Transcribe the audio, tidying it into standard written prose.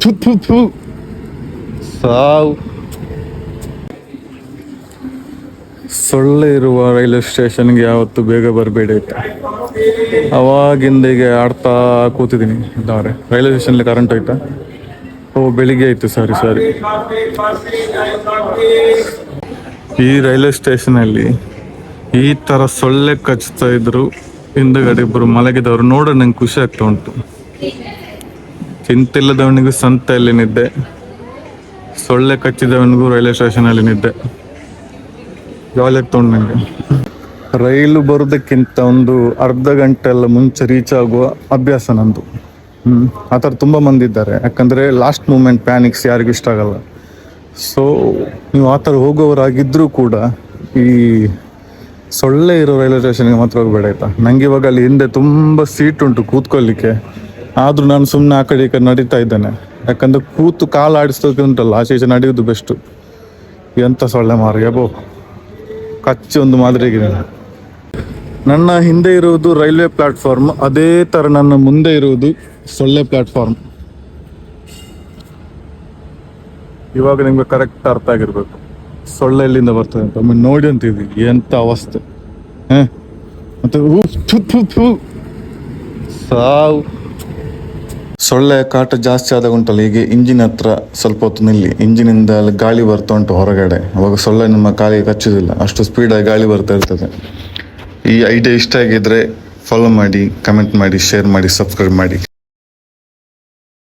ಥು ಥು ಥು. ಸಾವು. ಸೊಳ್ಳೆ ಇರುವ ರೈಲ್ವೆ ಸ್ಟೇಷನ್ಗೆ ಯಾವತ್ತು ಬೇಗ ಬರಬೇಡಿ ಆಯ್ತಾ. ಅವಾಗಿಂದ ಈಗ ಆಡ್ತಾ ಕೂತಿದ್ದೀನಿ. ಇದ್ದಾರೆ ರೈಲ್ವೆ ಸ್ಟೇಷನ್ಲಿ ಕರೆಂಟ್ ಹೋಯ್ತಾ? ಓ ಬೆಳಿಗ್ಗೆ ಆಯ್ತು, ಸಾರಿ. ಈ ರೈಲ್ವೆ ಸ್ಟೇಷನಲ್ಲಿ ಈ ತರ ಸೊಳ್ಳೆ ಕಚ್ತಾ ಇದ್ರು. ಹಿಂದಗಡೆ ಇಬ್ಬರು ಮಲಗಿದವರು ನೋಡೋಣ, ನಂಗೆ ಖುಷಿ ಆಗ್ತಾ ಉಂಟು. ಚಿಂತಿಲ್ಲದವನಿಗೂ ಸಂತೆಯಲ್ಲಿ ನಿದ್ದೆ, ಸೊಳ್ಳೆ ಕಚ್ಚಿದವನಿಗೂ ರೈಲ್ವೆ ಸ್ಟೇಷನ್ ಅಲ್ಲಿ ನಿದ್ದೆ. ಜಾಲಿ ಆಗ್ತಾ ಉಂಟು ನನಗೆ. ರೈಲು ಬರೋದಕ್ಕಿಂತ ಒಂದು ಅರ್ಧ ಗಂಟೆ ಎಲ್ಲ ಮುಂಚೆ ರೀಚ್ ಆಗುವ ಅಭ್ಯಾಸ ನಂದು. ಆ ಥರ ತುಂಬ ಮಂದಿ ಇದ್ದಾರೆ. ಯಾಕಂದರೆ ಲಾಸ್ಟ್ ಮೂಮೆಂಟ್ ಪ್ಯಾನಿಕ್ಸ್ ಯಾರಿಗೂ ಇಷ್ಟ ಆಗಲ್ಲ. ಸೊ ನೀವು ಆ ಥರ ಹೋಗೋವರಾಗಿದ್ದರೂ ಕೂಡ ಈ ಸೊಳ್ಳೆ ಇರೋ ರೈಲ್ವೆ ಸ್ಟೇಷನ್ಗೆ ಮಾತ್ರ ಹೋಗಬೇಡ ಆಯ್ತಾ. ನನಗೆ ಇವಾಗ ಅಲ್ಲಿ ಹಿಂದೆ ತುಂಬ ಸೀಟ್ ಉಂಟು ಕೂತ್ಕೊಳ್ಳಿಕ್ಕೆ, ಆದರೂ ನಾನು ಸುಮ್ಮನೆ ಆ ಕಡೆ ಈ ಕಡೆ ನಡೀತಾ ಇದ್ದೇನೆ. ಯಾಕಂದರೆ ಕೂತು ಕಾಲು ಆಡಿಸೋಕೆ ಉಂಟಲ್ಲ, ಆಚೆ ಈಚೆ ನಡೆಯೋದು ಬೆಸ್ಟು. ಎಂಥ ಸೊಳ್ಳೆ ಮಾರಿ ಅಬೋ, ಕಚ್ಚಿ ಒಂದು ಮಾದರಿಗಿದೆ. ನನ್ನ ಹಿಂದೆ ಇರುವುದು ರೈಲ್ವೆ ಪ್ಲಾಟ್ಫಾರ್ಮ್, ಅದೇ ಥರ ನನ್ನ ಮುಂದೆ ಇರುವುದು ಸೊಳ್ಳೆ ಪ್ಲಾಟ್ಫಾರ್ಮ್. ಇವಾಗ ನಿಮ್ಗೆ ಕರೆಕ್ಟ್ ಅರ್ಥ ಆಗಿರ್ಬೇಕು ಸೊಳ್ಳೆ ಎಲ್ಲಿಂದ ಬರ್ತದೆ ಅಂತ. ಒಮ್ಮೆ ನೋಡಿ ಅಂತಿದ್ವಿ ಎಂತ ಅವಸ್ಥೆ. ಮತ್ತೆ ಸಾವು. ಸೊಳ್ಳೆ ಕಾಟ ಜಾಸ್ತಿ ಆದಾಗ ಉಂಟಲ್ಲ, ಹೀಗೆ ಇಂಜಿನ್ ಹತ್ರ ಸ್ವಲ್ಪ ಹೊತ್ತು ನಿಲ್ಲಿ. ಇಂಜಿನಿಂದ ಗಾಳಿ ಬರ್ತಾ ಉಂಟು ಹೊರಗಡೆ, ಅವಾಗ ಸೊಳ್ಳೆ ನಿಮ್ಮ ಕಾಲಿಗೆ ಕಚ್ಚುದಿಲ್ಲ, ಅಷ್ಟು ಸ್ಪೀಡಾಗಿ ಗಾಳಿ ಬರ್ತಾ ಇರ್ತದೆ. ಈ ಐಡಿಯಾ ಇಷ್ಟ ಆಗಿದ್ರೆ ಫಾಲೋ ಮಾಡಿ, ಕಮೆಂಟ್ ಮಾಡಿ, ಶೇರ್ ಮಾಡಿ, ಸಬ್ಸ್ಕ್ರೈಬ್ ಮಾಡಿ.